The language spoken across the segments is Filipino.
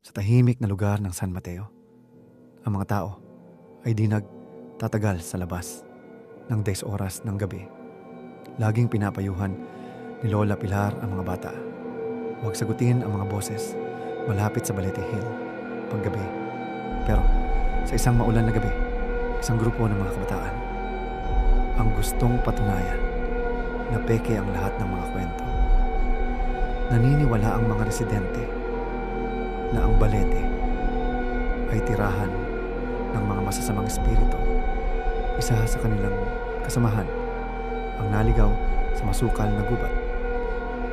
Sa tahimik na lugar ng San Mateo, ang mga tao ay di nagtatagal sa labas ng 10 oras ng gabi. Laging pinapayuhan ni Lola Pilar ang mga bata. Huwag sagutin ang mga boses malapit sa Balete Hill paggabi. Pero sa isang maulan na gabi, isang grupo ng mga kabataan ang gustong patunayan na peke ang lahat ng mga kwento. Naniniwala ang mga residente na ang Balete ay tirahan ng mga masasamang espiritu. Isa sa kanilang kasamahan ang naligaw sa masukal na gubat.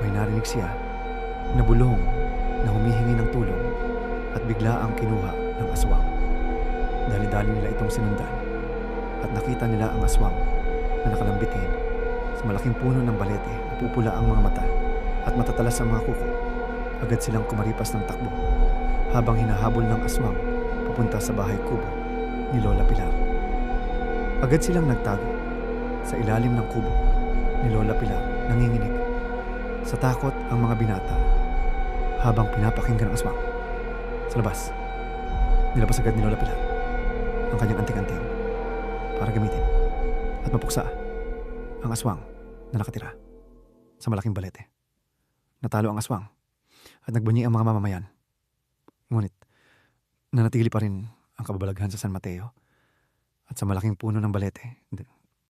May narinig siya na bulong na humihingi ng tulong at bigla ang kinuha ng aswang. Dali-dali nila itong sinundan at nakita nila ang aswang na nakalambitin sa malaking puno ng balete. Napupula ang mga mata at matatalas ang mga kuko. Agad silang kumaripas ng takbo habang hinahabol ng aswang papunta sa bahay kubo ni Lola Pilar. Agad silang nagtago sa ilalim ng kubo ni Lola Pilar, nanginginig. Sa takot ang mga binata habang pinapakinggan ang aswang. Sa labas, nilabas agad ni Lola Pilar ang kanyang anting-anting para gamitin at mapuksa ang aswang na nakatira sa malaking balete. Natalo ang aswang at nagbunyi ang mga mamamayan. Ngunit nanatili pa rin ang kababalaghan sa San Mateo at sa malaking puno ng balete.